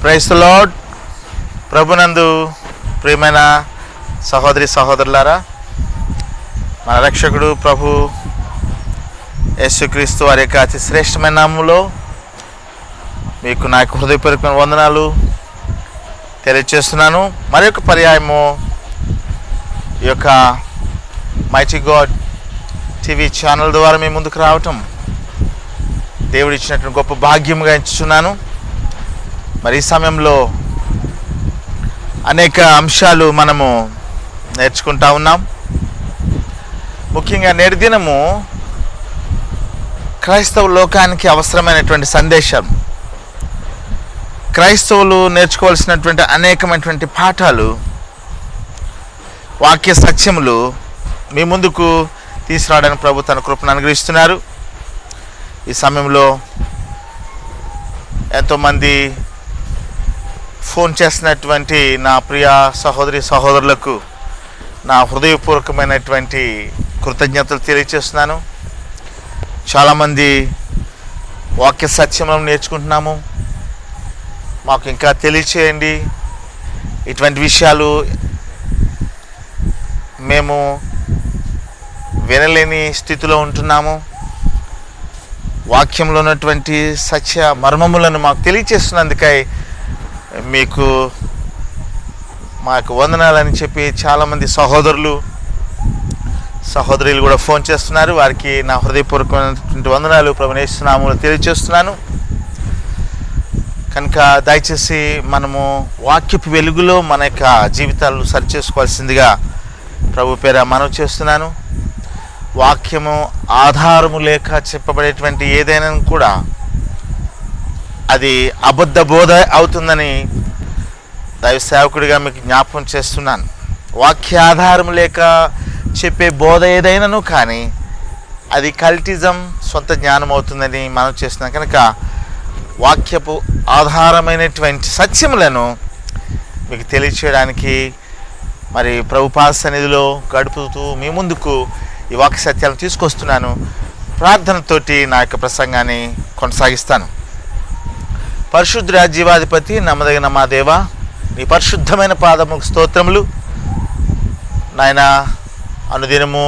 Praise the lord. ప్రభునందు ప్రియమైన సహోదరి సహోదరులారా, మన రక్షకుడు ప్రభు యేసుక్రీస్తు వారి యొక్క అతి శ్రేష్టమైన నామములో మీకు నా యొక్క హృదయపూర్వకమైన వందనాలు తెలియజేస్తున్నాను. మరి యొక్క పర్యాయము ఈ యొక్క మైటీ గాడ్ టీవీ ఛానల్ ద్వారా మీ ముందుకు రావటం దేవుడు ఇచ్చినటువంటి గొప్ప భాగ్యముగా ఎంచుచున్నాను. మరి ఈ సమయంలో అనేక అంశాలు మనము నేర్చుకుంటా ఉన్నాం. ముఖ్యంగా నేటి దినము క్రైస్తవ లోకానికి అవసరమైనటువంటి సందేశం, క్రైస్తవులు నేర్చుకోవాల్సినటువంటి అనేకమైనటువంటి పాఠాలు, వాక్య సత్యములు మీ ముందుకు తీసుకురావడానికి ప్రభు తన కృపను అనుగ్రహిస్తున్నారు. ఈ సమయంలో ఎంతోమంది ఫోన్ చేస్తున్నటువంటి నా ప్రియ సహోదరి సహోదరులకు నా హృదయపూర్వకమైనటువంటి కృతజ్ఞతలు తెలియజేస్తున్నాను. చాలామంది వాక్య సత్యములను నేర్చుకుంటున్నాము, మాకు ఇంకా తెలియచేయండి, ఇటువంటి విషయాలు మేము వినలేని స్థితిలో ఉంటున్నాము, వాక్యంలో ఉన్నటువంటి సత్య మర్మములను మాకు తెలియచేస్తున్నందుకై మీకు మాకు వందనాలని చెప్పి చాలామంది సహోదరులు సహోదరులు కూడా ఫోన్ చేస్తున్నారు. వారికి నా హృదయపూర్వకమైనటువంటి వందనాలు ప్రభువు యేసు నామములో తెలియజేస్తున్నాను. కనుక దయచేసి మనము వాక్యపు వెలుగులో మన యొక్క జీవితాలను సరిచేసుకోవాల్సిందిగా ప్రభు పేర మనవి చేస్తున్నాను. వాక్యము ఆధారము లేక చెప్పబడేటువంటి ఏదైనా కూడా అది అబద్ధ బోధ అవుతుందని దైవ సేవకుడిగా మీకు జ్ఞాపకం చేస్తున్నాను. వాక్య ఆధారం లేక చెప్పే బోధ ఏదైనాను కానీ అది కల్టిజం, సొంత జ్ఞానం అవుతుందని మనం చేస్తున్నాం. కనుక వాక్యపు ఆధారమైనటువంటి సత్యములను మీకు తెలియచేయడానికి మరి ప్రభుపాద సన్నిధిలో గడుపుతూ మీ ముందుకు ఈ వాక్య సత్యాలను తీసుకొస్తున్నాను. ప్రార్థనతోటి నా యొక్క ప్రసంగాన్ని కొనసాగిస్తాను. పరిశుద్ధ జీవాధిపతి, నమ్మదగిన మా దేవ, నీ పరిశుద్ధమైన పాదముకు స్తోత్రములు. నాయన, అనుదినము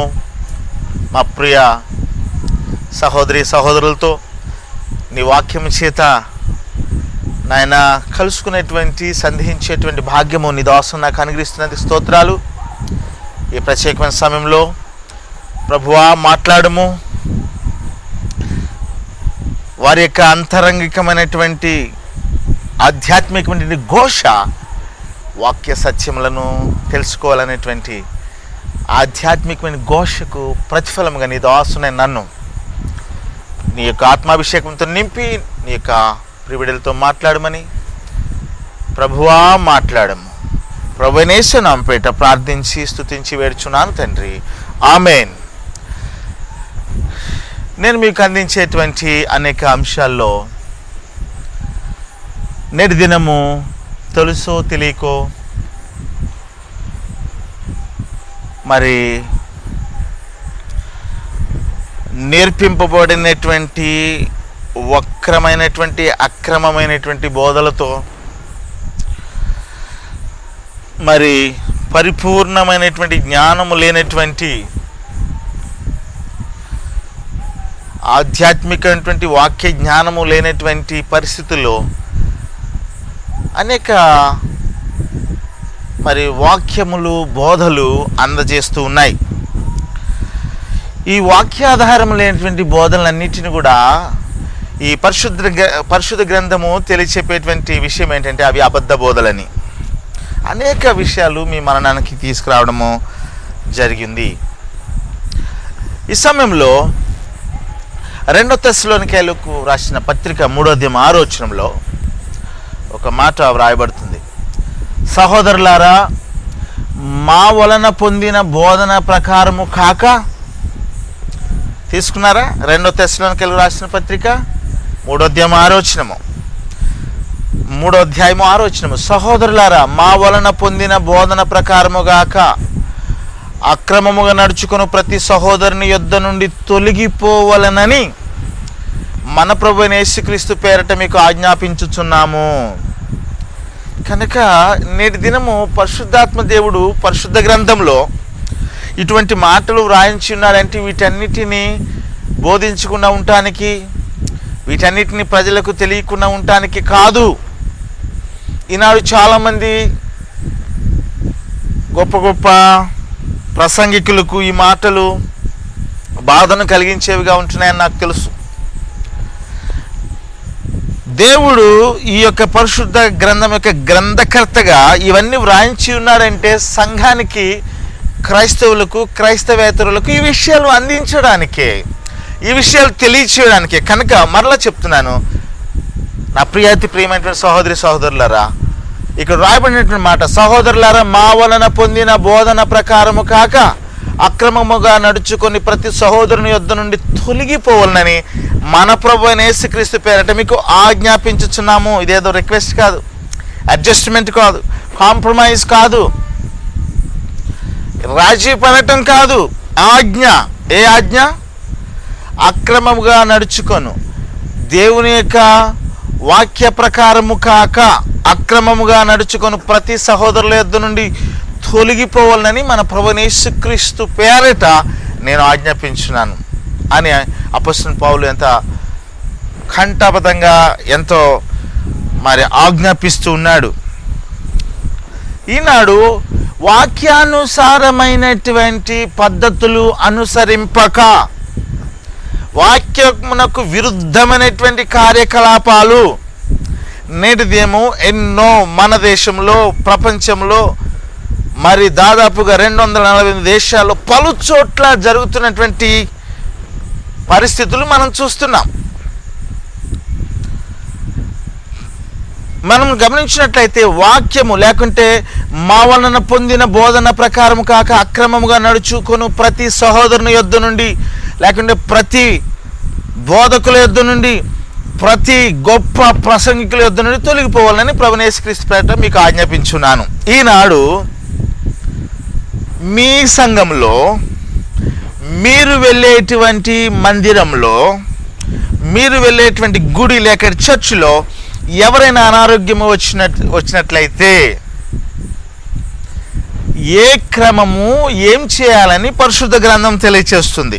మా ప్రియ సహోదరి సహోదరులతో నీ వాక్యం చేత నాయన కలుసుకునేటువంటి సందేహించేటువంటి భాగ్యము నీ దాసుని నాకు అనుగ్రహిస్తున్నందుకు స్తోత్రాలు. ఈ ప్రత్యేకమైన సమయంలో ప్రభువా మాట్లాడము. వారి యొక్క అంతరంగికమైనటువంటి ఆధ్యాత్మికమైనటువంటి ఘోష, వాక్య సత్యములను తెలుసుకోవాలనేటువంటి ఆధ్యాత్మికమైన ఘోషకు ప్రతిఫలముగా నీ దాసునే నన్ను నీ యొక్క ఆత్మాభిషేకంతో నింపి నీ యొక్క ప్రివిడలతో మాట్లాడమని ప్రభువా మాట్లాడము. ప్రభువైన యేసు నామముపేట ప్రార్థించి స్తుతించి వేడుచున్నాను తండ్రి, ఆమేన్. నేను మీకు అందించేటువంటి అనేక అంశాల్లో నేటి దినము తెలుసో తెలియకో మరి నేర్పింపబడినటువంటి వక్రమైనటువంటి అక్రమమైనటువంటి బోధలతో మరి పరిపూర్ణమైనటువంటి జ్ఞానము లేనటువంటి ఆధ్యాత్మికమైనటువంటి వాక్య జ్ఞానము లేనటువంటి పరిస్థితుల్లో అనేక మరి వాక్యములు బోధలు అందజేస్తూ ఉన్నాయి. ఈ వాక్యాధారం లేనటువంటి బోధనలన్నిటిని కూడా ఈ పరిశుద్ధ గ్రంథము తెలియచెప్పేటువంటి విషయం ఏంటంటే అవి అబద్ధ బోధలని. అనేక విషయాలు మీ మరణానికి తీసుకురావడము జరిగింది. ఈ సమయంలో 2 తెస్సలోనికైలకు రాసిన పత్రిక 3వ అధ్యాయం 6వ వచనంలో ఒక మాట వ్రాయబడుతుంది. సహోదరులారా, మా వలన పొందిన బోధన ప్రకారము కాక, తీసుకున్నారా? 2 తెస్సలోనికైలకు రాసిన పత్రిక 3వ అధ్యాయం 6వ వచనము, 3వ అధ్యాయము 6వ వచనము. సహోదరులారా, మా వలన పొందిన బోధన ప్రకారము గాక అక్రమముగా నడుచుకుని ప్రతి సహోదరుని యొద్ద నుండి తొలగిపోవలనని మన ప్రభువైన యేసుక్రీస్తు పేరట మీకు ఆజ్ఞాపించుచున్నాము. కనుక నేటి దినము పరిశుద్ధాత్మ దేవుడు పరిశుద్ధ గ్రంథంలో ఇటువంటి మాటలు వ్రాయించి ఉన్నాడంటే వీటన్నిటినీ బోధించకుండా ఉండటానికి, వీటన్నిటిని ప్రజలకు తెలియకుండా ఉండటానికి కాదు. ఈనాడు చాలామంది గొప్ప గొప్ప ప్రసంగికులకు ఈ మాటలు బాధను కలిగించేవిగా ఉంటున్నాయని నాకు తెలుసు. దేవుడు ఈ యొక్క పరిశుద్ధ గ్రంథం యొక్క గ్రంథకర్తగా ఇవన్నీ వ్రాయించి ఉన్నాడంటే సంఘానికి, క్రైస్తవులకు, క్రైస్తవేతరులకు ఈ విషయాలు అందించడానికే, ఈ విషయాలు తెలియచేయడానికే. కనుక మరలా చెప్తున్నాను, నా ప్రియమైనటువంటి సహోదరి సహోదరులారా, ఇక్కడ రాయబడినటువంటి మాట, సహోదరులారా మా వలన పొందిన బోధన ప్రకారము కాక అక్రమముగా నడుచుకొని ప్రతి సహోదరుని యొద్ద నుండి తొలగిపోవాలని మన ప్రభు అయిన యేసుక్రీస్తు పేరట మీకు ఆజ్ఞాపించుచున్నాము. ఇదేదో రిక్వెస్ట్ కాదు, అడ్జస్ట్మెంట్ కాదు, కాంప్రమైజ్ కాదు, రాజీ పడటం కాదు, ఆజ్ఞ. ఏ ఆజ్ఞ? అక్రమముగా నడుచుకొను, దేవుని యొక్క వాక్య ప్రకారము కాక అక్రమముగా నడుచుకొని ప్రతి సహోదరుల యొద్ద నుండి తొలగిపోవాలని మన ప్రభువైన యేసుక్రీస్తు పేరట నేను ఆజ్ఞాపించున్నాను అని అపొస్తలుడైన పౌలు ఎంత కంఠబద్ధంగా ఎంతో ఆజ్ఞాపిస్తూ ఉన్నాడు. ఈనాడు వాక్యానుసారమైనటువంటి పద్ధతులు అనుసరింపక వాక్యమునకు విరుద్ధమైనటువంటి కార్యకలాపాలు నేటిదేమో ఎన్నో మన దేశంలో, ప్రపంచంలో దాదాపుగా 248 దేశాల్లో పలు చోట్ల జరుగుతున్నటువంటి పరిస్థితులు మనం చూస్తున్నాం. మనం గమనించినట్లయితే వాక్యము లేకుంటే మా వలన పొందిన బోధన ప్రకారం కాక అక్రమముగా నడుచుకొను ప్రతి సహోదరుని యొద్ద నుండి, లేకుంటే ప్రతి బోధకుల యొద్ద నుండి, ప్రతి గొప్ప ప్రసంగికుల యొద్ద నుండి తొలగిపోవాలని ప్రభువైన యేసుక్రీస్తు పేరట మీకు ఆజ్ఞాపించున్నాను. ఈనాడు మీ సంఘంలో, మీరు వెళ్ళేటువంటి మందిరంలో, మీరు వెళ్ళేటువంటి గుడి లేక చర్చిలో ఎవరైనా అనారోగ్యము వచ్చినట్లయితే ఏ క్రమము ఏం చేయాలని పరిశుద్ధ గ్రంథం తెలియచేస్తుంది.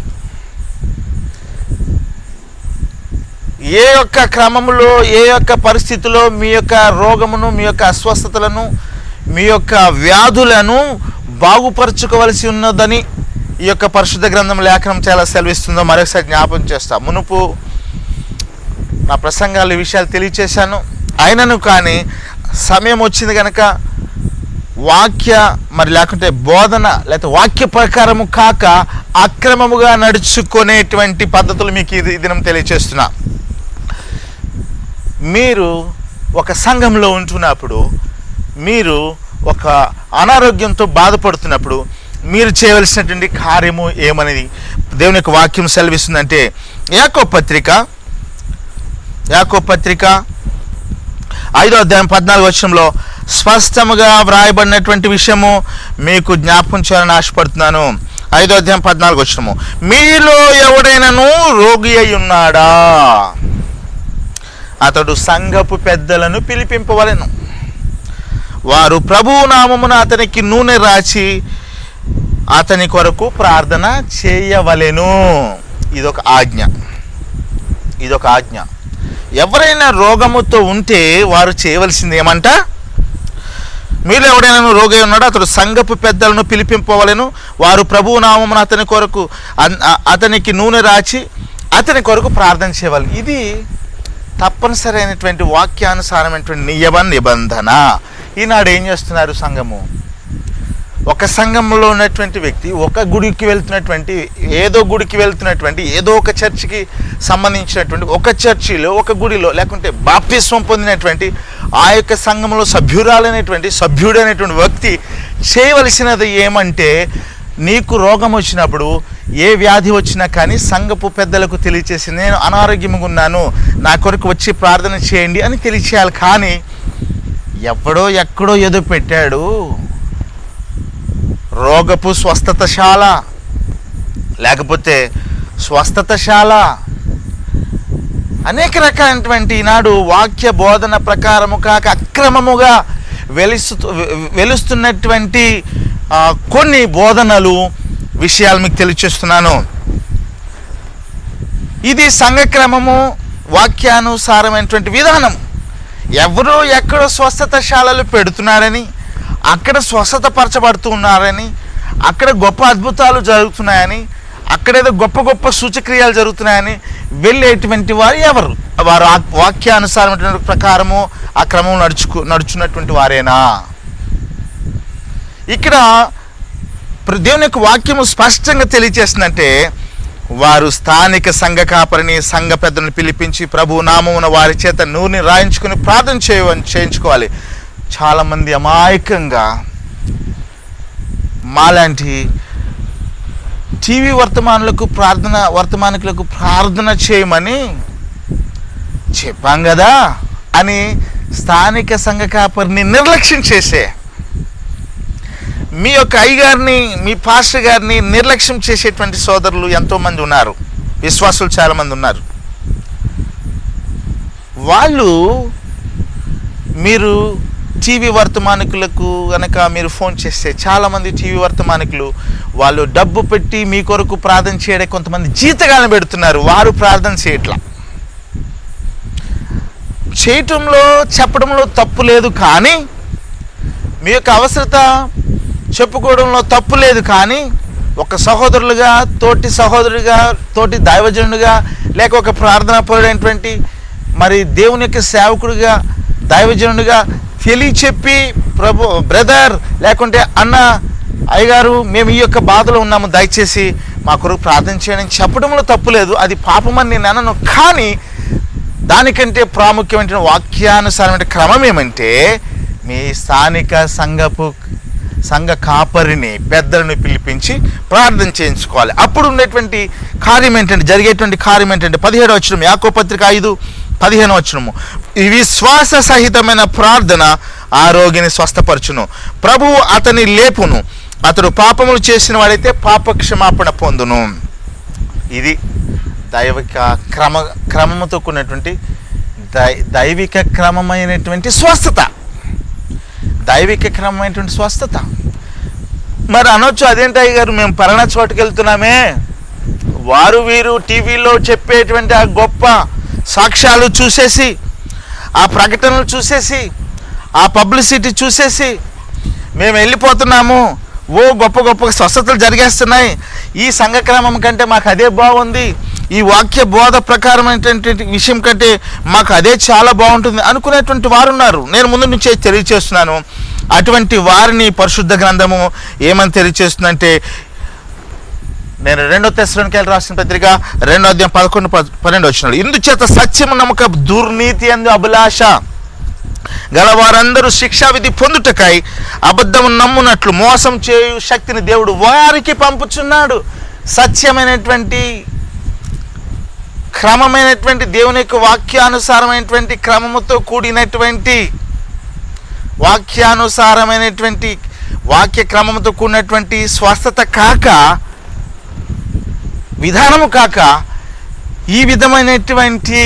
ఏ యొక్క క్రమములో, ఏ యొక్క పరిస్థితిలో మీ యొక్క రోగమును, మీ యొక్క అస్వస్థతలను, మీ యొక్క వ్యాధులను బాగుపరచుకోవలసి ఉన్నదని ఈ యొక్క పరిశుద్ధ గ్రంథం లేఖనం చాలా సెలవిస్తుందో మరొకసారి జ్ఞాపకం చేస్తా. మునుపు నా ప్రసంగాలు ఈ విషయాలు తెలియచేశాను. అయినను కానీ సమయం వచ్చింది కనుక వాక్య లేకుంటే బోధన లేకపోతే వాక్య ప్రకారము కాక అక్రమముగా నడుచుకునేటువంటి పద్ధతులు మీకు ఈ దినం తెలియచేస్తున్నా. మీరు ఒక సంఘంలో ఉంటున్నప్పుడు, మీరు ఒక అనారోగ్యంతో బాధపడుతున్నప్పుడు మీరు చేయవలసినటువంటి కార్యము ఏమనేది దేవుని యొక్క వాక్యం సెలవిస్తుందంటే, యాకోబు పత్రిక 5వ అధ్యాయం 14వ వచనంలో స్పష్టముగా వ్రాయబడినటువంటి విషయము మీకు జ్ఞాపకం చేయాలని ఆశపడుతున్నాను. 5వ అధ్యాయం 14వ వచనము, మీలో ఎవడైనాను రోగి అయి ఉన్నాడా, అతడు సంఘపు పెద్దలను పిలిపింపవలెను, వారు ప్రభువు నామమున అతనికి నూనె రాచి అతని కొరకు ప్రార్థన చేయవలెను. ఇదొక ఆజ్ఞ. ఎవరైనా రోగముతో ఉంటే వారు చేయవలసింది ఏమంట? మీరు ఎవడైనా రోగి ఉన్నాడో అతడు సంఘపు పెద్దలను పిలిపింపవలెను, వారు ప్రభువు నామమున అతనికి నూనె రాచి అతని కొరకు ప్రార్థన చేయవాలి. ఇది తప్పనిసరి అయినటువంటి వాక్యానుసారమైనటువంటి నిబంధన. ఈనాడు ఏం చేస్తున్నారు సంఘము? ఒక సంఘంలో ఉన్నటువంటి వ్యక్తి ఒక గుడికి వెళ్తున్నటువంటి, ఏదో ఒక చర్చికి సంబంధించినటువంటి, ఒక చర్చిలో, ఒక గుడిలో, లేకుంటే బాప్తిస్వం పొందినటువంటి ఆ యొక్క సంఘంలో సభ్యుడైనటువంటి వ్యక్తి చేయవలసినది ఏమంటే, నీకు రోగం వచ్చినప్పుడు, ఏ వ్యాధి వచ్చినా కానీ సంఘపు పెద్దలకు తెలియచేసి నేను అనారోగ్యంగా ఉన్నాను, నా కొరకు వచ్చి ప్రార్థన చేయండి అని తెలియచేయాలి. కానీ ఎక్కడో ఏదో పెట్టాడు రోగపు స్వస్థతశాల, లేకపోతే స్వస్థతశాల, అనేక రకాలైనటువంటి ఈనాడు వాక్య బోధన ప్రకారము కాక అక్రమముగా వెలుస్తున్నటువంటి కొన్ని బోధనలు, విషయాలు మీకు తెలియచేస్తున్నాను. ఇది సంఘక్రమము, వాక్యానుసారమైనటువంటి విధానం. ఎవరో ఎక్కడో స్వస్థత శాలలు పెడుతున్నారని, అక్కడ స్వస్థత పరచబడుతూ ఉన్నారని, అక్కడ గొప్ప అద్భుతాలు జరుగుతున్నాయని, అక్కడేదో గొప్ప గొప్ప సూచక్రియలు జరుగుతున్నాయని వెళ్ళేటువంటి వారు ఎవరు? వారు వాక్యానుసారమైనటువంటి ప్రకారము ఆ క్రమం నడుచున్నటువంటి వారేనా? ఇక్కడ దేవుని యొక్క వాక్యము స్పష్టంగా తెలియజేస్తుందంటే, వారు స్థానిక సంఘ కాపరిని, సంఘ పెద్దలను పిలిపించి ప్రభు నామమున వారి చేత నూనె రాయించుకుని ప్రార్థన చేయించుకోవాలి. చాలామంది అమాయకంగా మాలాంటి టీవీ వర్తమానికులకు ప్రార్థన చేయమని చెప్పాం కదా అని స్థానిక సంఘ కాపరిని నిర్లక్ష్యం చేసే, మీ యొక్క అయ్యగారిని, మీ పాస్టర్ గారిని నిర్లక్ష్యం చేసేటువంటి సోదరులు ఎంతోమంది ఉన్నారు, విశ్వాసులు చాలామంది ఉన్నారు. వాళ్ళు మీరు టీవీ వర్తమానికులకు కనుక మీరు ఫోన్ చేస్తే, చాలామంది టీవీ వర్తమానికులు వాళ్ళు డబ్బు పెట్టి మీ కొరకు ప్రార్థన చేయడానికి కొంతమంది జీతగాలను పెడుతున్నారు. వారు ప్రార్థన చేయటంలో చెప్పడంలో తప్పు లేదు, కానీ మీ యొక్క అవసరత చెప్పుకోవడంలో తప్పు లేదు. కానీ ఒక సహోదరులుగా, తోటి సహోదరుడిగా, తోటి దైవజనుడిగా, లేక ఒక ప్రార్థనాపరుడైనటువంటి మరి దేవుని యొక్క సేవకుడిగా, దైవజనుడిగా తెలియచెప్పి బ్రదర్ లేకుంటే అన్న, అయ్యగారు మేము ఈ యొక్క బాధలో ఉన్నాము, దయచేసి మా కొరకు ప్రార్థన చేయని చెప్పడంలో తప్పు లేదు. అది పాపమని నేను అనను. కానీ దానికంటే ప్రాముఖ్యమైన వాక్యానుసారమైన క్రమం ఏమంటే, మీ స్థానిక సంఘ కాపరిని, పెద్దలను పిలిపించి ప్రార్థన చేయించుకోవాలి. అప్పుడు ఉండేటువంటి కార్యం ఏంటంటే, జరిగేటువంటి కార్యం ఏంటంటే 17వ వచనం, యాకోబు పత్రిక 5:15 వచనము, ఈ విశ్వాస సహితమైన ప్రార్థన ఆ రోగిని స్వస్థపరచును, ప్రభువు అతని లేపును, అతడు పాపములు చేసిన వాడైతే పాప క్షమాపణ పొందును. ఇది దైవిక క్రమముతో కూడినటువంటి దైవిక క్రమమైనటువంటి స్వస్థత. దైవిక క్రమమైనటువంటి స్వస్థత. మరి అనొచ్చు, అదేంటి అయ్యగారు మేము పలానా చోటుకి వెళ్తున్నామే, వారు వీరు టీవీలో చెప్పేటువంటి ఆ గొప్ప సాక్ష్యాలు చూసేసి, ఆ ప్రకటనలు చూసేసి, ఆ పబ్లిసిటీ చూసేసి మేము వెళ్ళిపోతున్నాము, ఓ గొప్ప గొప్ప స్వస్థతలు జరిగేస్తున్నాయి, ఈ సంఘక్రమం కంటే మాకు అదే బాగుంది, ఈ వాక్య బోధ ప్రకారమైనటువంటి విషయం కంటే మాకు అదే చాలా బాగుంటుంది అనుకునేటువంటి వారు ఉన్నారు. నేను ముందు నుంచే తెలియచేస్తున్నాను, అటువంటి వారిని పరిశుద్ధ గ్రంథము ఏమని తెలియచేస్తుందంటే, నేను 2 తెస్సలోనికైయులకు రాసిన పత్రిక 2:11-12 వచనాలు, ఇందుచేత సత్యము నమ్మక దుర్నీతి అందు అభిలాష గలవారందరూ శిక్షా విధి పొందుటకై అబద్ధము నమ్మునట్లు మోసం చేయు శక్తిని దేవుడు వారికి పంపుచున్నాడు. సత్యమైనటువంటి క్రమమైనటువంటి దేవుని యొక్క వాక్యానుసారమైనటువంటి క్రమముతో కూడినటువంటి వాక్యానుసారమైనటువంటి వాక్య క్రమముతో కూడినటువంటి స్వస్థత కాక, విధానము కాక, ఈ విధమైనటువంటి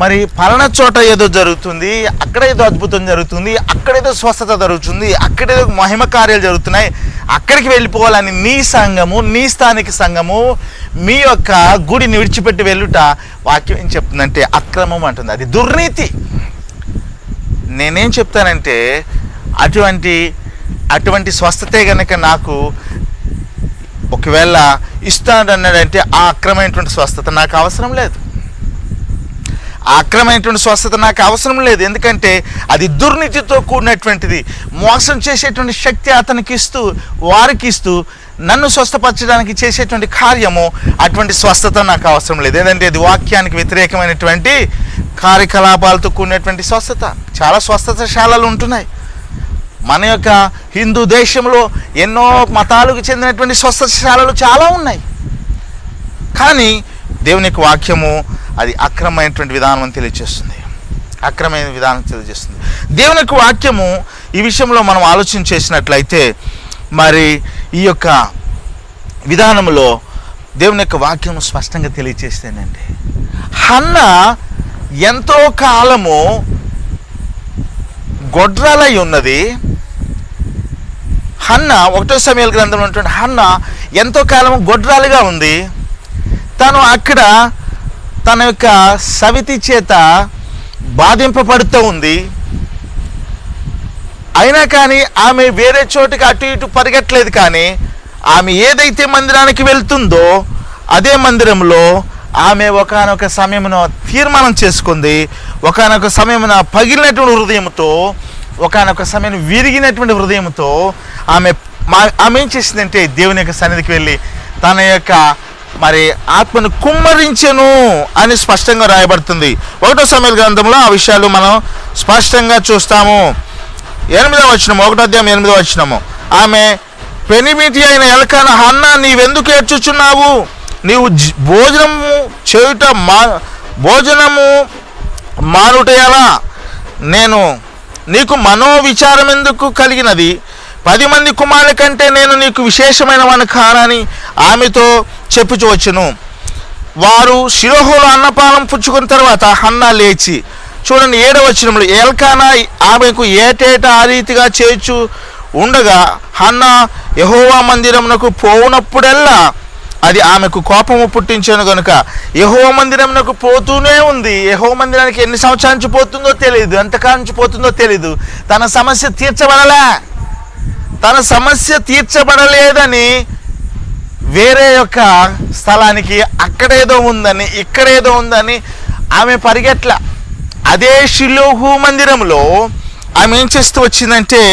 మరి పలానా చోట ఏదో జరుగుతుంది, అక్కడ ఏదో అద్భుతం జరుగుతుంది, అక్కడేదో స్వస్థత జరుగుతుంది, అక్కడేదో మహిమ కార్యాలు జరుగుతున్నాయి, అక్కడికి వెళ్ళిపోవాలని నీ సంఘము, నీ స్థానిక సంఘము మీ యొక్క గుడిని విడిచిపెట్టి వెళ్ళుట వాక్యం ఏం చెప్తుందంటే అక్రమం అంటుంది. అది దుర్నీతి. నేనేం చెప్తానంటే, అటువంటి స్వస్థతే కనుక నాకు ఒకవేళ ఇస్తాడన్నాడంటే ఆ అక్రమైనటువంటి స్వస్థత నాకు అవసరం లేదు. ఆ అక్రమైనటువంటి స్వస్థత నాకు అవసరం లేదు. ఎందుకంటే అది దుర్నీతితో కూడినటువంటిది. మోసం చేసేటువంటి శక్తి అతనికి ఇస్తూ, వారికి ఇస్తూ, నన్ను స్వస్థపరచడానికి చేసేటువంటి కార్యము, అటువంటి స్వస్థత నాకు అవసరం లేదు. ఏదంటే అది వాక్యానికి వ్యతిరేకమైనటువంటి కార్యకలాపాలతో కూడినటువంటి స్వస్థత. చాలా స్వస్థతశాలలు ఉంటున్నాయి. మన యొక్క హిందూ దేశంలో ఎన్నో మతాలకు చెందినటువంటి స్వస్థతశాలలు చాలా ఉన్నాయి. కానీ దేవుని యొక్క వాక్యము అది అక్రమమైనటువంటి విధానం అని తెలియజేస్తుంది. అక్రమైన విధానం తెలియజేస్తుంది. దేవుని యొక్క వాక్యము ఈ విషయంలో మనం ఆలోచన చేసినట్లయితే, మరి ఈ యొక్క విధానంలో దేవుని యొక్క వాక్యము స్పష్టంగా తెలియజేస్తేనండి, హన్న ఎంతో కాలము గొడ్రాలై ఉన్నది. హన్న 1 సమూయేలు గ్రంథంలో ఉన్నటువంటి హన్న ఎంతో కాలం గొడ్రాలుగా ఉంది. తను అక్కడ తన యొక్క సవితి చేత బాధింపబడుతూ ఉంది. అయినా కానీ ఆమె వేరే చోటుకి అటు ఇటు పరిగెట్టలేదు. కానీ ఆమె ఏదైతే మందిరానికి వెళ్తుందో అదే మందిరంలో ఆమె ఒకానొక సమయమున తీర్మానం చేసుకుంది. ఒకానొక సమయమున పగిలినటువంటి హృదయంతో, ఒకానొక సమయం విరిగినటువంటి హృదయంతో ఆమె ఏం చేసిందంటే దేవుని యొక్క సన్నిధికి వెళ్ళి తన యొక్క మరి ఆత్మను కుమ్మరించెను అని స్పష్టంగా రాయబడుతుంది. 1 సమూయేలు గ్రంథంలో ఆ విషయాలు మనం స్పష్టంగా చూస్తాము. 8వ వచనము, 1వ అధ్యాయం 8వ వచనము. ఆమె పెనిమిటి అయిన ఎల్కానా, హన్నా నీవెందుకు ఏడ్చుచున్నావు? నీవు భోజనము మానుట ఎలా? నీకు మనోవిచారం ఎందుకు కలిగినది? 10 మంది కుమారుల కంటే నేను నీకు విశేషమైన వాని కానని ఆమెతో చెప్పుకోవచ్చును. వారు షిలోహులో అన్నపానం పుచ్చుకున్న తర్వాత హన్నా లేచి, చూడండి 7వ వచనంలో, ఎల్కానా ఆమెకు ఏటేటా ఆ రీతిగా చేర్చు ఉండగా హన్నా యెహోవా మందిరమునకు పోవునప్పుడల్లా అది ఆమెకు కోపము పుట్టించాను కనుక యెహోవా మందిరమునకు పోతూనే ఉంది. యెహోవా మందిరానికి ఎన్ని సంవత్సరాల నుంచి పోతుందో తెలియదు, ఎంతకాలం నుంచి పోతుందో తెలియదు. తన సమస్య తీర్చబడలేదని వేరే యొక్క స్థలానికి అక్కడేదో ఉందని ఇక్కడేదో ఉందని ఆమె పరిగెట్ల. అదే షిలోహు మందిరంలో ఆమె ఏం చేస్తూ వచ్చిందంటే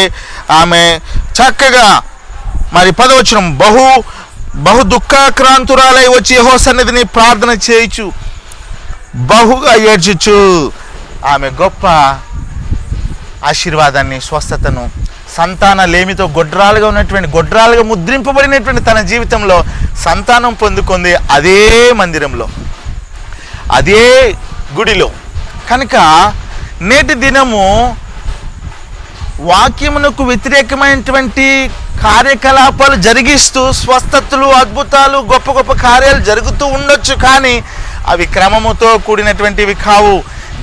ఆమె చక్కగా మరి 10వ వచనం, బహు దుఃఖాక్రాంతురాలై వచ్చి యెహోవా సన్నిధిని ప్రార్థన చేయుచు బహుగా ఏడ్చుచు ఆమె గొప్ప ఆశీర్వాదాన్ని, స్వస్థతను, సంతాన లేమితో గొడ్రాలుగా ముద్రింపబడినటువంటి తన జీవితంలో సంతానం పొందుకుంది అదే మందిరంలో, అదే గుడిలో. కనుక నేటి దినము వాక్యమునకు వ్యతిరేకమైనటువంటి కార్యకలాపాలు జరిగిస్తూ స్వస్థతలు, అద్భుతాలు, గొప్ప గొప్ప కార్యాలు జరుగుతూ ఉండొచ్చు. కానీ అవి క్రమముతో కూడినటువంటివి కావు.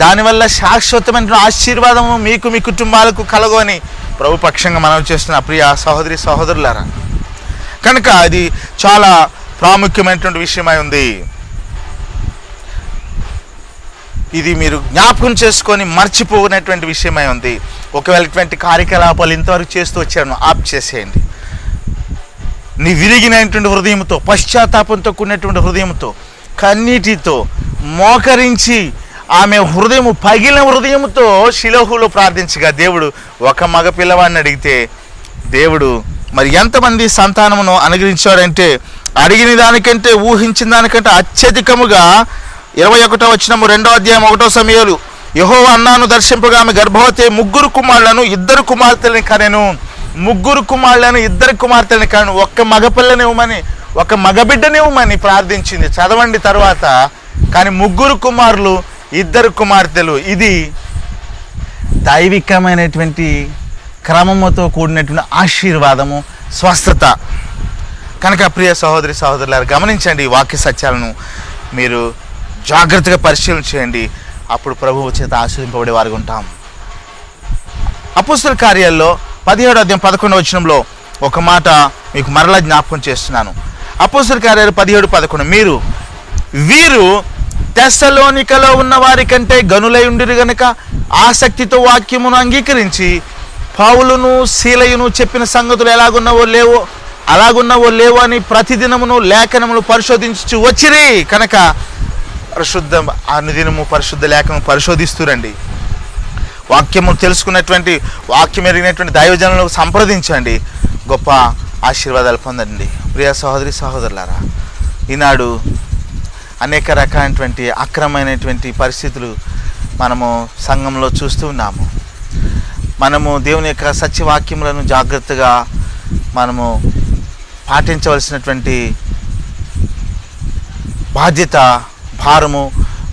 దానివల్ల శాశ్వతమైన ఆశీర్వాదము మీకు, మీ కుటుంబాలకు కలగు అని ప్రభు పక్షంగా మనం చేస్తున్న ప్రియ సహోదరి సహోదరులారా. కనుక అది చాలా ప్రాముఖ్యమైనటువంటి విషయమై ఉంది. ఇది మీరు జ్ఞాపకం చేసుకొని మర్చిపోయినటువంటి విషయమై ఉంది. ఒకవేళ ఇటువంటి కార్యకలాపాలు ఇంతవరకు చేస్తూ వచ్చాను, ఆప్ చేసేయండి. నీ విరిగినటువంటి హృదయంతో, పశ్చాత్తాపంతో కూడినటువంటి హృదయంతో, కన్నీటితో మోకరించి ఆమె హృదయము పగిలిన హృదయంతో షిలోహులో ప్రార్థించగా దేవుడు ఒక మగ పిల్లవాడిని అడిగితే దేవుడు మరి ఎంతమంది సంతానమును అనుగ్రహించాడంటే అడిగిన దానికంటే ఊహించిన దానికంటే అత్యధికముగా 21వ వచనము 2వ అధ్యాయం 1వ సమూయేలు, యెహోవా అన్నాను దర్శింపగా ఆమె గర్భవతి 3 కుమారులను 2 కుమార్తెలను కనెను. 3 కుమారులను 2 కుమార్తెలను కనెను. ఒక్క మగపిల్లనివ్వమని, ఒక మగబిడ్డనివ్వమని ప్రార్థించింది. చదవండి తర్వాత. కానీ 3 కుమారులు 2 కుమార్తెలు. ఇది దైవికమైనటువంటి క్రమముతో కూడినటువంటి ఆశీర్వాదము, స్వస్థత. కనుక ప్రియ సహోదరి సహోదరులారు, గమనించండి ఈ వాక్య సత్యాలను మీరు జాగ్రత్తగా పరిశీలన చేయండి. అప్పుడు ప్రభువు చేత ఆశీర్వదింపబడే వారికి ఉంటాం. అపోస్తలుల కార్యాల్లో 17వ అధ్యాయం 11వ వచనంలో ఒక మాట మీకు మరలా జ్ఞాపకం చేస్తున్నాను. అపోస్తలుల కార్యాలు 17:11, వీరు తెస్సలోనికలో ఉన్న వారి కంటే గనులై ఉండిరు గనుక ఆసక్తితో వాక్యమును అంగీకరించి పౌలును సీలయును చెప్పిన సంగతులు అలాగున్నవో లేవో అని ప్రతిదినమును లేఖనములు పరిశోధించు వచ్చిరి. కనుక అనుదినము పరిశుద్ధ లేఖను పరిశోధిస్తురండి. వాక్యము తెలుసుకున్నటువంటి, వాక్యం ఎరిగినటువంటి దైవజనులకు సంప్రదించండి. గొప్ప ఆశీర్వాదాలు పొందండి. ప్రియ సహోదరి సహోదరులారా, ఈనాడు అనేక రకాలైనటువంటి అక్రమైనటువంటి పరిస్థితులు మనము సంఘంలో చూస్తూ ఉన్నాము. మనము దేవుని యొక్క సత్యవాక్యములను జాగ్రత్తగా మనము పాటించవలసినటువంటి బాధ్యత, భారము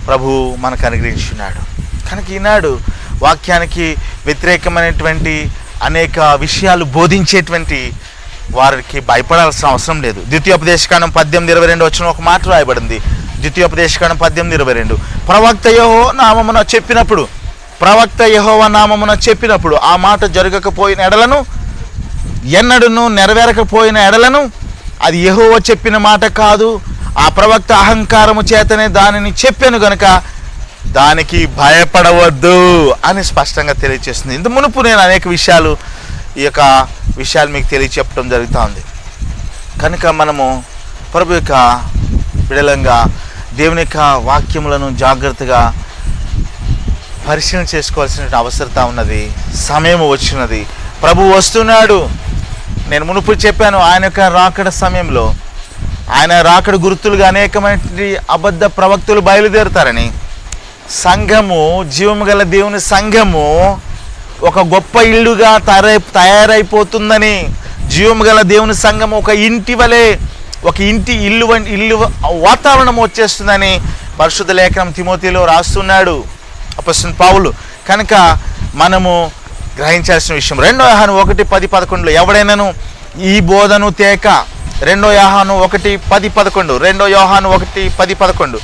ప్రభువు మనకు అనుగ్రహించున్నాడు. కనుక ఈనాడు వాక్యానికి వ్యతిరేకమైనటువంటి అనేక విషయాలు బోధించేటువంటి వారికి భయపడాల్సిన అవసరం లేదు. ద్వితీయోపదేశకాండం 18:22 వచ్చిన ఒక మాట రాయబడింది. ద్వితీయోపదేశకాండం 18:22, ప్రవక్త యెహోవా నామమున చెప్పినప్పుడు ప్రవక్త యెహోవా నామమున చెప్పినప్పుడు ఆ మాట జరగకపోయిన ఎడలను, ఎన్నడూను నెరవేరకపోయిన ఎడలను అది యెహోవా చెప్పిన మాట కాదు, ఆ ప్రవక్త అహంకారము చేతనే దానిని చెప్పాను గనుక దానికి భయపడవద్దు అని స్పష్టంగా తెలియజేస్తుంది. ఇంత మునుపు నేను అనేక విషయాలు మీకు తెలియచెప్పడం జరుగుతూ ఉంది. కనుక మనము ప్రభు యొక్క బిడలంగా దేవుని యొక్క వాక్యములను జాగ్రత్తగా పరిశీలన చేసుకోవాల్సిన అవసరత ఉన్నది. సమయం వచ్చినది, ప్రభు వస్తున్నాడు. నేను మునుపు చెప్పాను, ఆయన యొక్క రాకడ సమయంలో ఆయన రాకడ గుర్తులుగా అనేకమైన అబద్ధ ప్రవక్తలు బయలుదేరుతారని, సంఘము, జీవము గల దేవుని సంఘము ఒక గొప్ప ఇల్లుగా తయారైపోతుందని, జీవము గల దేవుని సంఘము ఒక ఇంటి వలె, ఒక ఇల్లు వాతావరణం వచ్చేస్తుందని పరిశుద్ధ లేఖనం తిమోతిలో రాస్తున్నాడు అపొస్తలుడైన పౌలు. కనుక మనము గ్రహించాల్సిన విషయం 2 యోహాను 1:10-11 ఎవడైనాను ఈ బోధను తేక, 2 యోహాను 1:10-11, 2 యోహాను 1:10-11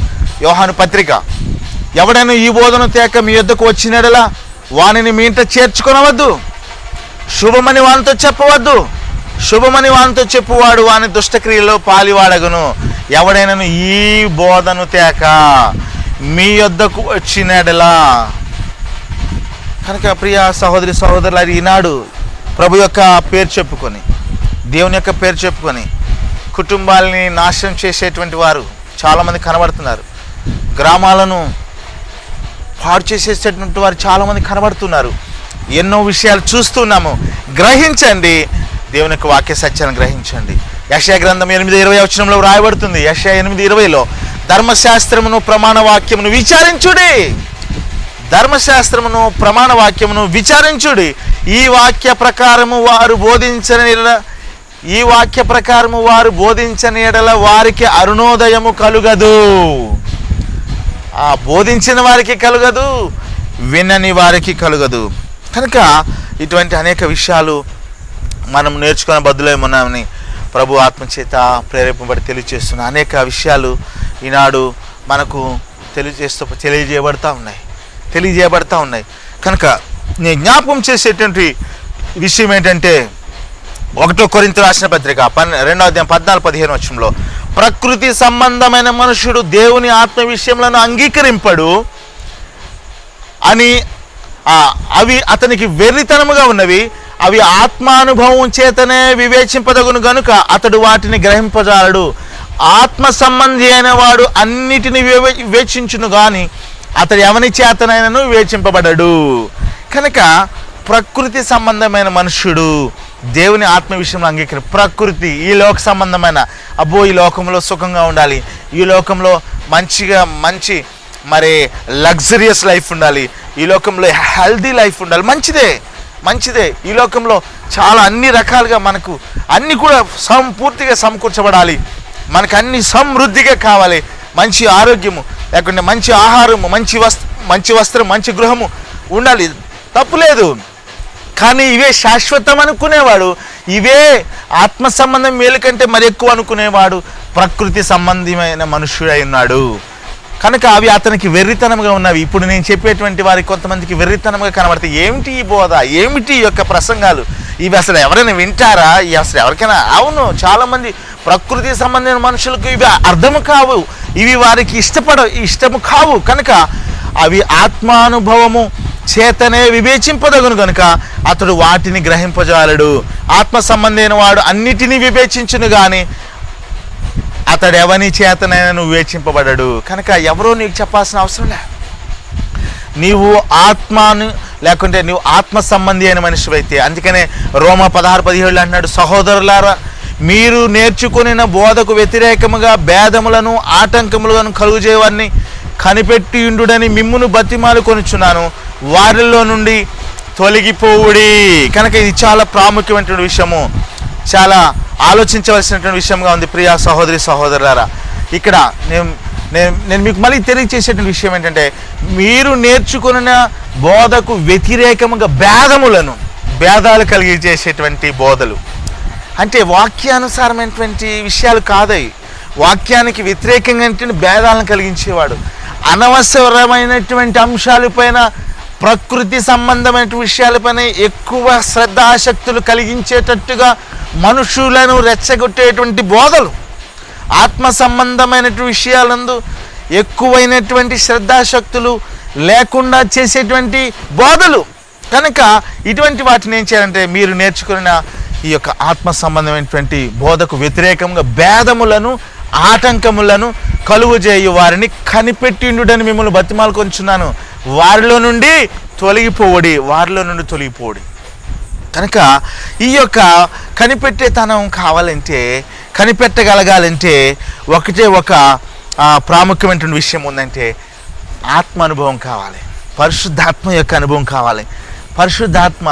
యోహాను పత్రిక, ఎవడైనా ఈ బోధను తేక మీ యొద్దకు వచ్చినడలా వానిని మీ ఇంట చేర్చుకొనవద్దు, శుభమని వానితో చెప్పవద్దు, శుభమని వానితో చెప్పువాడు వాని దుష్టక్రియలో పాలివాడగును. ఎవడైనాను ఈ బోధను తేక మీ యొద్దకు వచ్చినడలా. కనుక ప్రియ సహోదరి సహోదరులు, ఈనాడు ప్రభు యొక్క పేరు చెప్పుకొని, దేవుని యొక్క పేరు చెప్పుకొని కుటుంబాలని నాశనం చేసేటువంటి వారు చాలామంది కనబడుతున్నారు. గ్రామాలను పాడు చేసేటటువంటి వారు చాలామంది కనబడుతున్నారు. ఎన్నో విషయాలు చూస్తున్నాము. గ్రహించండి, దేవుని యొక్క వాక్య సత్యాన్ని గ్రహించండి. యెషయా గ్రంథం 8:20 వ్రాయబడుతుంది. యెషయా 8:20 ధర్మశాస్త్రమును ప్రమాణ వాక్యమును విచారించుడి, ధర్మశాస్త్రమును ప్రమాణ వాక్యమును విచారించుడి, ఈ వాక్య ప్రకారము వారు బోధించని ఎడల వారికి అరుణోదయము కలుగదు. ఆ బోధించిన వారికి కలుగదు, వినని వారికి కలుగదు. కనుక ఇటువంటి అనేక విషయాలు మనం నేర్చుకునే బదులేమున్నామని ప్రభు ఆత్మచేత ప్రేరేపబడి తెలియజేస్తున్న అనేక విషయాలు ఈనాడు మనకు తెలియజేయబడతా ఉన్నాయి. కనుక నేను జ్ఞాపకం చేసేటువంటి విషయం ఏంటంటే 1 కొరింథీయులకు రాసిన పత్రిక 2:14-15 ప్రకృతి సంబంధమైన మనుషుడు దేవుని ఆత్మ విషయములను అంగీకరింపడు అని, అవి అతనికి వెర్రితనముగా ఉన్నవి, అవి ఆత్మానుభవం చేతనే వివేచింపదగును గనుక అతడు వాటిని గ్రహింపజాలడు. ఆత్మ సంబంధి అయిన వాడు అన్నిటిని వివేచించును గాని అతడు ఎవని చేతనైనను వివేచింపబడడు. కనుక ప్రకృతి సంబంధమైన మనుష్యుడు దేవుని ఆత్మ విషయంలో అంగీకరి, ప్రకృతి ఈ లోక సంబంధమైన, ఈ లోకంలో సుఖంగా ఉండాలి, ఈ లోకంలో మంచి లగ్జరియస్ లైఫ్ ఉండాలి, ఈ లోకంలో హెల్దీ లైఫ్ ఉండాలి, మంచిదే. ఈ లోకంలో చాలా అన్ని రకాలుగా మనకు అన్ని కూడా పూర్తిగా సమకూర్చబడాలి, మనకు అన్ని సమృద్ధిగా కావాలి, మంచి ఆరోగ్యము లేకుంటే మంచి ఆహారము, మంచి వస్త్రం, మంచి గృహము ఉండాలి, తప్పులేదు. కానీ ఇవే శాశ్వతం అనుకునేవాడు, ఇవే ఆత్మ సంబంధం మేలు కంటే మరి ఎక్కువ అనుకునేవాడు ప్రకృతి సంబంధమైన మనుష్యుడై ఉన్నాడు. కనుక అవి అతనికి వెర్రితనంగా ఉన్నవి. ఇప్పుడు నేను చెప్పేటువంటి వారికి కొంతమందికి వెర్రితనంగా కనబడతాయి. ఏమిటి ఈ బోధ, ఏమిటి ఈ యొక్క ప్రసంగాలు, ఇవి అసలు ఎవరైనా వింటారా, అసలు ఎవరికైనా? అవును, చాలామంది ప్రకృతి సంబంధమైన మనుషులకు ఇవి అర్థము కావు, ఇవి వారికి ఇష్టము కావు. కనుక అవి ఆత్మానుభవము చేతనే వివేచింపదగును గనుక అతడు వాటిని గ్రహింపజాలడు. ఆత్మ సంబంధమైన వాడు అన్నిటినీ వివేచించును గాని అతడు ఎవని చేతనైనా వివేచింపబడడు. కనుక ఎవరో నీకు చెప్పాల్సిన అవసరం లే. నీవు ఆత్మను లేకుంటే నీవు ఆత్మ సంబంధి అయిన మనిషివైతే, అందుకనే రోమా 16:17 అంటున్నాడు, సహోదరులారా మీరు నేర్చుకున్న బోధకు వ్యతిరేకముగా భేదములను ఆటంకములను కలుగుచేవారిని కనిపెట్టియుండుడని మిమ్మును బతిమాలు కొనుచున్నాను, వారిలో నుండి తొలగిపోవుడి. కనుక ఇది చాలా ప్రాముఖ్యమైనటువంటి విషయము, చాలా ఆలోచించవలసినటువంటి విషయంగా ఉంది. ప్రియ సహోదరి సహోదరులారా, ఇక్కడ నేను మీకు మళ్ళీ తెలియజేసేటువంటి విషయం ఏంటంటే, మీరు నేర్చుకున్న బోధకు వ్యతిరేకముగా భేదాలు కలిగించేసేటువంటి బోధలు అంటే వాక్యానుసారమైనటువంటి విషయాలు కాదవి. వాక్యానికి వ్యతిరేకంగా భేదాలను కలిగించేవాడు, అనవసరమైనటువంటి అంశాలపైన ప్రకృతి సంబంధమైన విషయాలపైన ఎక్కువ శ్రద్ధాశక్తులు కలిగించేటట్టుగా మనుషులను రెచ్చగొట్టేటువంటి బోధలు, ఆత్మ సంబంధమైన విషయాలందు ఎక్కువైనటువంటి శ్రద్ధాశక్తులు లేకుండా చేసేటువంటి బోధలు. కనుక ఇటువంటి వాటిని ఏం చేయాలంటే, మీరు నేర్చుకున్న ఈ యొక్క ఆత్మ సంబంధమైనటువంటి బోధకు వ్యతిరేకంగా భేదములను, ఆటంకములను కలుగు చేయు వారిని కనిపెట్టిండుడని మిమ్మల్ని బతిమాలుకొంచున్నాను. వారిలో నుండి తొలగిపోవడి. కనుక ఈ యొక్క కనిపెట్టేతనం కావాలంటే, కనిపెట్టగలగాలంటే ఒకటే ఒక ప్రాముఖ్యమైనటువంటి విషయం ఉందంటే, ఆత్మ అనుభవం కావాలి, పరిశుద్ధాత్మ యొక్క అనుభవం కావాలి. పరిశుద్ధాత్మ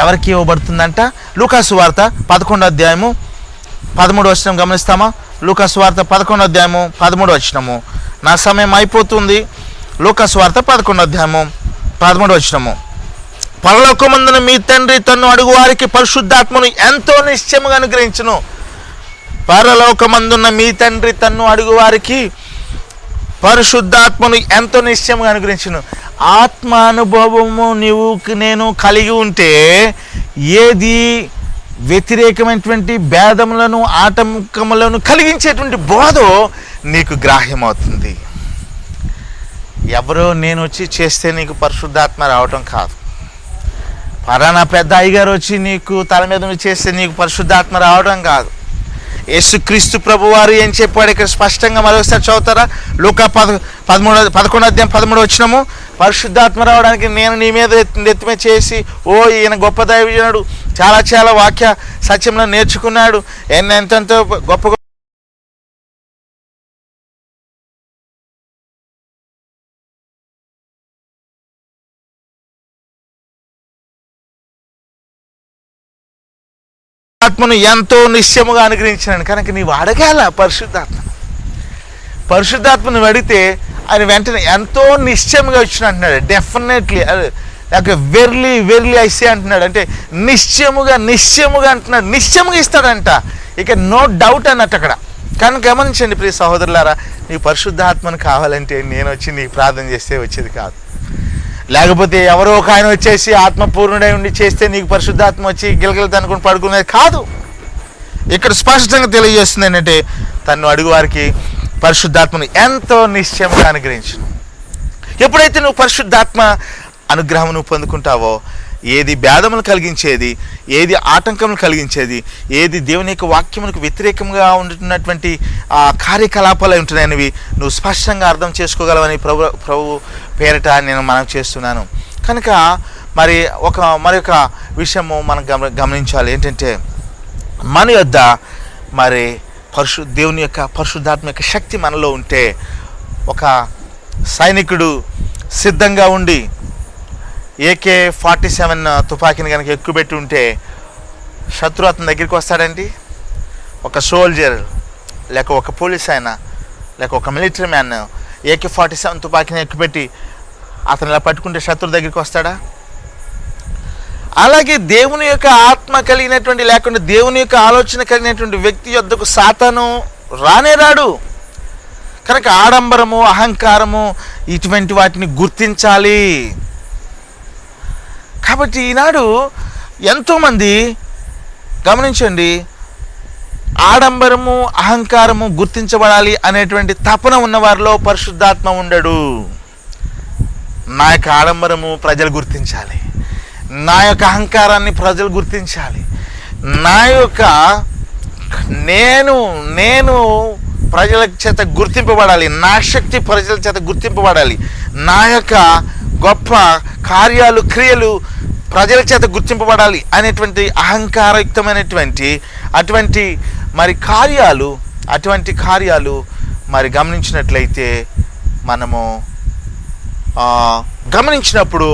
ఎవరికి ఇవ్వబడుతుందంట? లూకాసు వార్త 11వ అధ్యాయము 13వ వచనం గమనిస్తామా? లూకాసు వార్త 11వ అధ్యాయము 13వ వచనము. నా సమయం అయిపోతుంది. లూకాసు వార్త 11వ అధ్యాయము 13వ వచనము. పరలోకమందున మీ తండ్రి తన్ను అడుగు వారికి పరిశుద్ధాత్మను ఎంతో నిశ్చయముగా అనుగ్రహించును. పరలోకమందున్న మీ తండ్రి తన్ను అడుగు వారికి పరిశుద్ధాత్మను ఎంతో నిశ్చయముగా అనుగ్రహించును. ఆత్మ అనుభవము నేను కలిగి ఉంటే ఏది వ్యతిరేకమైనటువంటి భేదములను, ఆటంకములను కలిగించేటువంటి బోధ నీకు గ్రాహ్యమవుతుంది. ఎవరో నేను వచ్చి చేస్తే నీకు పరిశుద్ధాత్మ రావటం కాదు. పలానా పెద్ద అయ్యగారు వచ్చి నీకు తల మీద చేస్తే నీకు పరిశుద్ధాత్మ రావడం కాదు. యేసుక్రీస్తు ప్రభువారు ఏం చెప్పాడు ఇక్కడ స్పష్టంగా మరొకసారి చదువుతారా? లూకా 11వ అధ్యాయం 13వ వచనము. పరిశుద్ధాత్మ రావడానికి నేను నీ మీద ఎత్తిమే చేసి, ఓ ఈయన గొప్ప దైవజనుడు, చాలా చాలా వాక్య సత్యంలో నేర్చుకున్నాడు, ఎంతెంతో గొప్ప ఆత్మను ఎంతో నిశ్చయముగా అనుగ్రహించినాను. కనుక నీవు అడగాల పరిశుద్ధాత్మను అడిగితే ఆయన వెంటనే ఎంతో నిశ్చయముగా ఇచ్చిన అంటున్నాడు. డెఫినెట్లీ లేక వెర్లీ ఐసే అంటున్నాడు. అంటే నిశ్చయముగా అంటున్నాడు. నిశ్చయముగా ఇస్తాడంట. ఇక నో డౌట్ అన్నట్టు అక్కడ. కానీ గమనించండి ప్రియ సహోదరులారా, నీకు పరిశుద్ధాత్మను కావాలంటే నేను వచ్చి నీకు ప్రార్థన చేస్తే వచ్చేది కాదు. లేకపోతే ఎవరో ఒక ఆయన వచ్చేసి ఆత్మపూర్ణుడై ఉండి చేస్తే నీకు పరిశుద్ధాత్మ వచ్చి గిలగిలత అనుకుని పడుకునేది కాదు. ఇక్కడ స్పష్టంగా తెలియజేస్తుంది ఏంటంటే, తను అడుగు వారికి పరిశుద్ధాత్మను ఎంతో నిశ్చయంగా అనుగ్రహించును. ఎప్పుడైతే నువ్వు పరిశుద్ధాత్మ అనుగ్రహం నువ్వు పొందుకుంటావో, ఏది భేదములు కలిగించేది, ఏది ఆటంకములు కలిగించేది, ఏది దేవుని యొక్క వాక్యములకు వ్యతిరేకంగా ఉంటున్నటువంటి కార్యకలాపాలు ఉంటున్నాయనివి నువ్వు స్పష్టంగా అర్థం చేసుకోగలవని ప్రభు పేరిట నేను మనం చేస్తున్నాను. కనుక మరొక విషయము మనం గమనించాలి. ఏంటంటే, మన యొద్ద మరి దేవుని యొక్క పరిశుద్ధాత్మ యొక్క శక్తి మనలో ఉంటే, ఒక సైనికుడు సిద్ధంగా ఉండి AK-47 తుపాకీని కనుక ఎక్కుపెట్టి ఉంటే శత్రు అతని దగ్గరికి వస్తాడండి. ఒక సోల్జర్ లేక ఒక పోలీస్ అయినా లేక ఒక మిలిటరీ మ్యాన్ AK-47 తుపాకీని ఎక్కుపెట్టి అతను ఇలా పట్టుకుంటే శత్రు దగ్గరికి వస్తాడా? అలాగే దేవుని యొక్క ఆత్మ కలిగినటువంటి, లేకుండా దేవుని యొక్క ఆలోచన కలిగినటువంటి వ్యక్తి యొద్దకు సాతాను రాడు. కనుక ఆడంబరము, అహంకారము ఇటువంటి వాటిని గుర్తించాలి. కాబట్టి ఈనాడు ఎంతోమంది గమనించండి, ఆడంబరము, అహంకారము గుర్తించబడాలి అనేటువంటి తపన ఉన్నవారిలో పరిశుద్ధాత్మ ఉండడు. నా యొక్క ఆడంబరము ప్రజలు గుర్తించాలి, నా యొక్క అహంకారాన్ని ప్రజలు గుర్తించాలి, నా యొక్క నేను ప్రజల చేత గుర్తింపబడాలి, నా శక్తి ప్రజల చేత గుర్తింపబడాలి, నా యొక్క గొప్ప కార్యాలు, క్రియలు ప్రజల చేత గుర్తింపబడాలి అనేటువంటి అహంకారయుక్తమైనటువంటి అటువంటి కార్యాలు మరి గమనించినట్లయితే, మనము గమనించినప్పుడు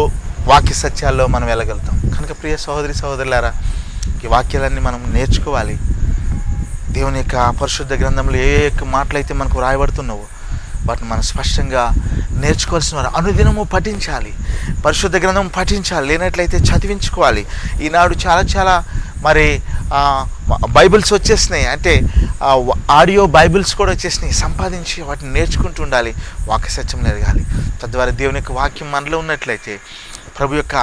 వాక్య సత్యాల్లో మనం వెళ్ళగలుగుతాం. కనుక ప్రియ సహోదరులారా, ఈ వాక్యాలన్నీ మనం నేర్చుకోవాలి. దేవుని యొక్క పరిశుద్ధ గ్రంథంలో ఏ మాటలైతే మనకు రాయబడుతున్నావో వాటిని మనం స్పష్టంగా నేర్చుకోవాల్సిన వారు అనుదినము పఠించాలి. పరిశుద్ధ గ్రంథం పఠించాలి, లేనట్లయితే చదివించుకోవాలి. ఈనాడు చాలా బైబిల్స్ వచ్చేసినాయి, అంటే ఆడియో బైబిల్స్ కూడా వచ్చేసినాయి. సంపాదించి వాటిని నేర్చుకుంటూ ఉండాలి, వాక్య సత్యం ఎదగాలి. తద్వారా దేవుని యొక్క వాక్యం మనలో ఉన్నట్లయితే ప్రభు యొక్క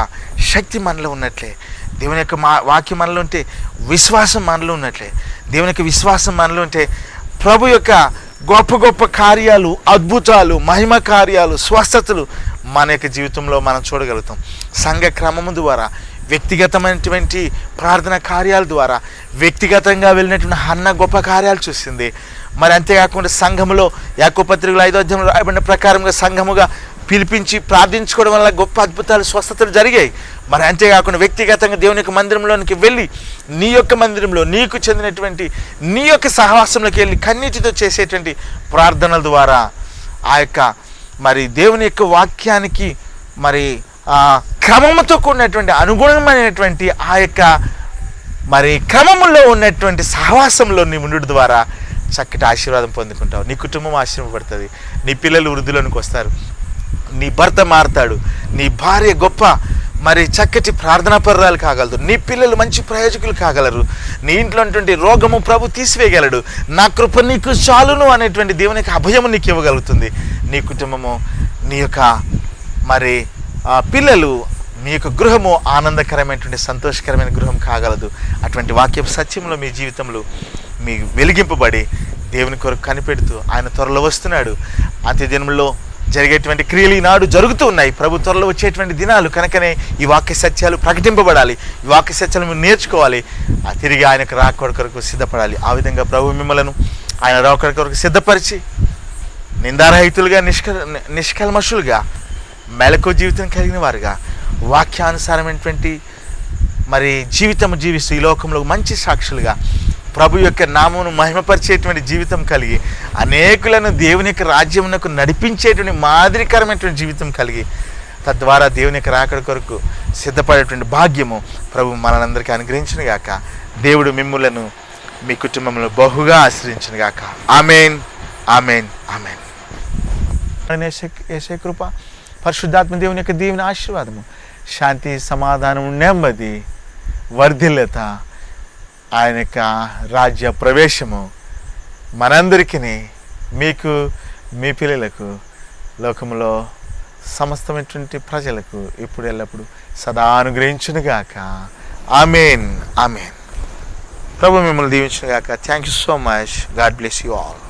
శక్తి మనలో ఉన్నట్లే, దేవుని యొక్క వాక్యం మనలో ఉంటే విశ్వాసం మనలో ఉన్నట్లే, దేవుని యొక్క విశ్వాసం మనలో ఉంటే ప్రభు యొక్క గొప్ప గొప్ప కార్యాలు, అద్భుతాలు, మహిమ కార్యాలు, స్వస్థతలు మన యొక్క జీవితంలో మనం చూడగలుగుతాం. సంఘ క్రమము ద్వారా, వ్యక్తిగతమైనటువంటి ప్రార్థన కార్యాల ద్వారా, వ్యక్తిగతంగా వెళ్ళినటువంటి హన్న గొప్ప కార్యాలు చూసింది. మరి అంతేకాకుండా సంఘములో యాకోబు పత్రికలో 5వ అధ్యాయంలో రాయబడిన ప్రకారంగా సంఘముగా పిలిపించి ప్రార్థించుకోవడం వల్ల గొప్ప అద్భుతాలు, స్వస్థతలు జరిగాయి. మరి అంతేకాకుండా వ్యక్తిగతంగా దేవుని యొక్క మందిరంలోనికి వెళ్ళి నీ యొక్క మందిరంలో నీకు చెందినటువంటి నీ యొక్క సహవాసంలోకి వెళ్ళి కన్నీటితో చేసేటువంటి ప్రార్థనల ద్వారా ఆ యొక్క మరి దేవుని యొక్క వాక్యానికి మరి క్రమముతో కూడినటువంటి అనుగుణమైనటువంటి ఆ యొక్క మరి క్రమములో ఉన్నటువంటి సహవాసంలో నీ ఉండు ద్వారా చక్కటి ఆశీర్వాదం పొందుకుంటావు. నీ కుటుంబం ఆశీర్వపడుతుంది, నీ పిల్లలు వృద్ధిలోనికి వస్తారు, నీ భర్త మారుతాడు, నీ భార్య గొప్ప మరి చక్కటి ప్రార్థనాపరురాలు కాగలదు, నీ పిల్లలు మంచి ప్రయోజకులు కాగలరు, నీ ఇంట్లో ఉన్నటువంటి రోగము ప్రభు తీసివేయగలడు. నా కృప నీకు చాలును అనేటువంటి దేవునికి అభయము నీకు ఇవ్వగలుగుతుంది. నీ కుటుంబము, నీ యొక్క మరి పిల్లలు, మీ యొక్క గృహము ఆనందకరమైనటువంటి సంతోషకరమైన గృహం కాగలదు. అటువంటి వాక్య సత్యంలో మీ జీవితంలో మీ వెలిగింపబడి దేవుని కొరకు కనిపెడుతూ ఆయన త్వరలో వస్తున్నాడు. అంత్యదినంలో జరిగేటువంటి క్రియలు ఈనాడు జరుగుతూ ఉన్నాయి. ప్రభు త్వరలో వచ్చేటువంటి దినాలు కనుకనే ఈ వాక్య సత్యాలు ప్రకటింపబడాలి, ఈ వాక్య సత్యాలు మీరు నేర్చుకోవాలి, తిరిగి ఆయనకు రాకడ కొరకు సిద్ధపడాలి. ఆ విధంగా ప్రభు మిమ్మలను ఆయన రాకడ కొరకు సిద్ధపరిచి నిందారహితులుగా, నిష్కల్మషులుగా, మెలకు జీవితం కలిగిన వారుగా, వాక్యానుసారమైనటువంటి మరి జీవితం జీవిస్తూ ఈ లోకంలో మంచి సాక్షులుగా ప్రభు యొక్క నామమును మహిమపరిచేటువంటి జీవితం కలిగి అనేకులను దేవుని యొక్క రాజ్యమునకు నడిపించేటువంటి మాదిరికరమైనటువంటి జీవితం కలిగి తద్వారా దేవుని యొక్క రాకడ కొరకు సిద్ధపడేటువంటి భాగ్యము ప్రభు మనందరికీ అనుగ్రహించును గాక. దేవుడు మిమ్ములను మీ కుటుంబంలో బహుగా ఆశ్రయించును గాక. ఆమేన్, ఆమేన్, ఆమేన్. యేసు కృప, పరిశుద్ధాత్మ దేవుని యొక్క దీవెన, ఆశీర్వాదము, శాంతి, సమాధానం, నెమ్మది, వర్ధిల్లత, ఆయన యొక్క రాజ్య ప్రవేశము మనందరికీ, మీకు, మీ పిల్లలకు, లోకంలో సమస్తమైనటువంటి ప్రజలకు ఇప్పుడు ఎల్లప్పుడు సదా అనుగ్రహించునుగాక. ఆమేన్, ఆమేన్. ప్రభు మిమ్మల్ని దీవించునుగాక. Thank you so much. God bless you all.